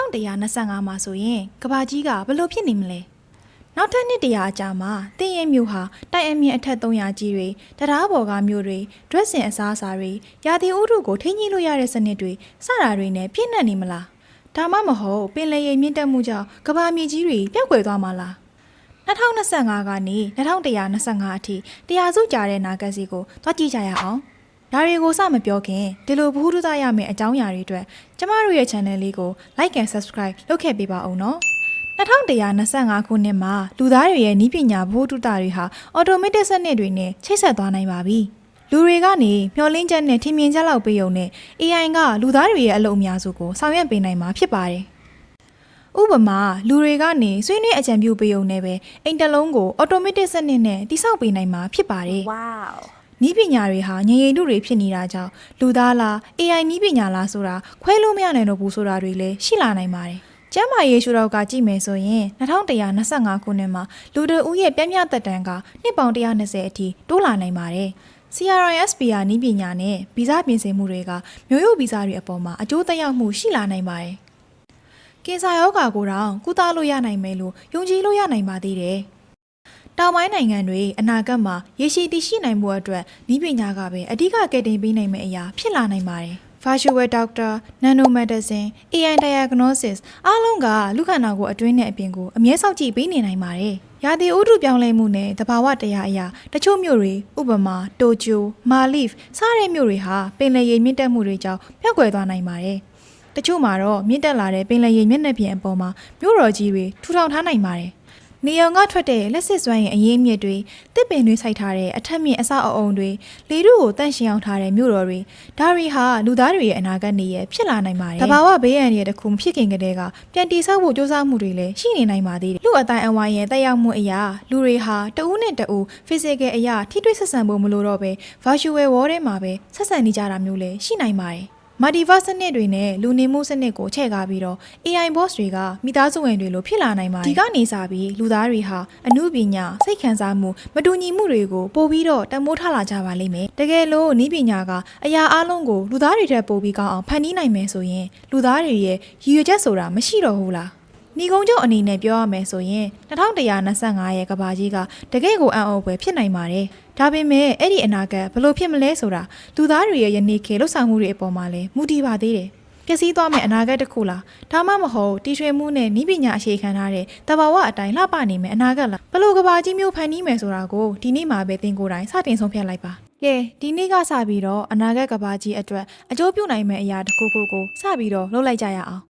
2125မှာဆိုရင်ကဘာကြီးကဘယ်လိုဖြစ်နေမလဲနောက်ထပ်နှစ်တရာအကြာမှာတင်းရဲမြို့ဟာတိုက်အမြင့်အထက်300ကြီးတွေတရားပေါ်ကမြို့တွေဒရက်စင်အစားအစာတွေရာသီဥတုကိုထိန်းညှိလို့ရတဲ့စနစ်တွေစတာတွေနဲ့ပြည့်နှက်နေမလားဒါမှမဟုတ်ပင်လယ်ရေမြင့်တက်မှုကြောင့်ကဘာမြေကြီးတွေပျောက်ကွယ်သွားမှာလား2025ကနေ2125အထိတရားစုကြာတဲ့နာဂတ်စီကိုသွားကြည့်ကြရအောင်ဒါတွေကိုစမပြောခင်ဒီလိုဘ ഹു တုဒရမယ့်အကြောင်းအရာတွေအတွက်ကျမတို့ရဲ့ channel လေးကို like and subscribe လုပ်ခဲ့ပေးပါဦးနော်2125ခုနှစ်မှာလူသားတွေရဲ့နည်းပညာဘ ഹു တုဒတွေဟာ automatic စနစ်တွေနဲ့ချိတ်ဆက်သွားနိုင်ပါပြီလူတွေကနေမျှော်လင့်ချက်နဲ့ထင်မြင်ချက်လောက်ပေးုံနဲ့ AI ကလူသားတွေရဲ့အလုပ်အများစုကိုဆောင်ရွက်ပေးနိုင်မှာဖြစ်ပါတယ်ဥပမာလူတွေကနေဆွေးနွေးအကြံပြုပေးုံနဲ့ပဲအိမ်တစ်လုံးကို automatic စနစ်နဲ့တိစောက်ပေးနိုင်မှာဖြစ်ပါတယ် Wow နည်းပညာတွေဟာငြိမ်ရိပ်တုတွေဖြစ်နေတာကြောင့်လူသားလား AI နည်းပညာလားဆိုတာခွဲလို့မရနိုင်တော့ဘူးဆိုတာတွေလည်းရှိလာနိုင်ပါတယ်။ကျမ်းမာရေးရှုထောင့်ကကြည့်မယ်ဆိုရင်2125ခုနှစ်မှာလူတွေဦးရဲ့ပြည့်မြတ်သက်တမ်းကနှစ်ပေါင်း120အထိတိုးလာနိုင်ပါတယ်။ CRISPR နည်းပညာနဲ့ဗီဇပြင်ဆင်မှုတွေကမျိုးရိုးဗီဇတွေအပေါ်မှာအကျိုးသက်ရောက်မှုရှိလာနိုင်ပါတယ်။ကင်ဆာရောဂါကိုတောင်ကုသလို့ရနိုင်မယ်လို့ယုံကြည်လို့ရနိုင်ပါသေးတယ်။တောင်ပိုင်းနိုင်ငံတွေအနာဂတ်မှာရေရှည်တည်ရှိနိုင်မှုအတွက်နည်းပညာကပဲအဓိကကယ်တင်ပေးနိုင်မယ့်အရာဖြစ်လာနိုင်ပါတယ်။ Virtual Doctor, Nanomedicine, AI Diagnosis အားလုံးကလူခန္ဓာကိုယ်အတွင်းနဲ့အပြင်ကိုအမြဲစောင့်ကြည့်ပေးနေနိုင်ပါတယ်။ရာသီဥတုပြောင်းလဲမှုနဲ့သဘာဝတရားအရာတချို့မြို့တွေဥပမာတိုကျို မာလီဖ်စတဲ့မြို့တွေဟာပင်လယ်ရေမြင့်တက်မှုတွေကြောင့်ပျောက်ကွယ်သွားနိုင်ပါတယ်။တချို့မှာတော့မြင့်တက်လာတဲ့ပင်လယ်ရေမျက်နှာပြင်အပေါ်မှာမြို့တော်ကြီးတွေထူထောင်ထားနိုင်ပါတယ်။နေရောင်ကထွက်တဲ့လက်စစ်စွမ်းရင်အရေးအမြစ်တွေတစ်ပင်တွေစိုက်ထားတဲ့အထက်မြင့်အဆောက်အအုံတွေလေထုကိုတန့်ရှင်းအောင်ထားတဲ့မြို့တော်တွေဒါတွေဟာလူသားတွေရဲ့အနာဂတ်နေရဖြစ်လာနိုင်ပါတယ်။တဘာဝဘေးအန္တရာယ်တစ်ခုမဖြစ်ခင်ကတည်းကပြန်တည်ဆောက်ဖို့ကြိုးစားမှုတွေလည်းရှိနေနိုင်ပါသေးတယ်။လူအတိုင်းအဝိုင်းရဲ့တက်ရောက်မှုအရာလူတွေဟာတဦးနဲ့တဦး physical အရာထိတွေ့ဆက်ဆံဖို့မလိုတော့ပဲ virtual world ထဲမှာပဲဆက်ဆံနေကြတာမျိုးလည်းရှိနိုင်ပါတယ်။ Multiverse စနစ်တွေနဲ့လူနေမှုစနစ်ကိုချဲ့ကားပြီးတော့ AI boss တွေကမိသားစုဝင်တွေလိုဖြစ်လာနိုင်ပါတယ်။ဒီကနေစပြီးလူသားတွေဟာအမှုပညာစိတ်ခံစားမှုမတူညီမှုတွေကိုပို့ပြီးတော့တမိုးထားလာကြပါလိမ့်မယ်။တကယ်လို့နည်းပညာကအရာအလုံးကိုလူသားတွေထက်ပိုပြီးကောင်းအောင်ဖန်တီးနိုင်မယ်ဆိုရင်လူသားတွေရဲ့ရည်ရွယ်ချက်ဆိုတာမရှိတော့ဘူးလား။ညီကုန်းချုပ်အနေနဲ့ပြောရမယ်ဆိုရင်2125ရဲ့ကဘာကြီးကတကယ့်ကိုအံ့ဩဖွယ်ဖြစ်နိုင်ပါတယ်။ဒါပေမဲ့အဲ့ဒီအနာဂတ်ဘယ်လိုဖြစ်မလဲဆိုတာလူသားတွေရဲ့ယနေ့ခေတ်လှုပ်ဆောင်မှုတွေအပေါ်မှာလည်းမူတည်ပါသေးတယ်။ပျက်စီးသွားမယ့်အနာဂတ်တစ်ခုလားဒါမှမဟုတ်တီထွင်မှုနဲ့နည်းပညာအခြေခံထားတဲ့တဘာဝအတိုင်းလှပနေမယ့်အနာဂတ်လားဘယ်လိုကဘာကြီးမျိုးဖန်တီးမယ်ဆိုတာကိုဒီနေ့မှာပဲသင်ကိုယ်တိုင်စတင်ဆုံးဖြတ်လိုက်ပါ။ကဲဒီနေ့ကစပြီးတော့အနာဂတ်ကဘာကြီးအတွက်အကျိုးပြုနိုင်မယ့်အရာတစ်ခုခုကိုစပြီးတော့လုပ်လိုက်ကြရအောင်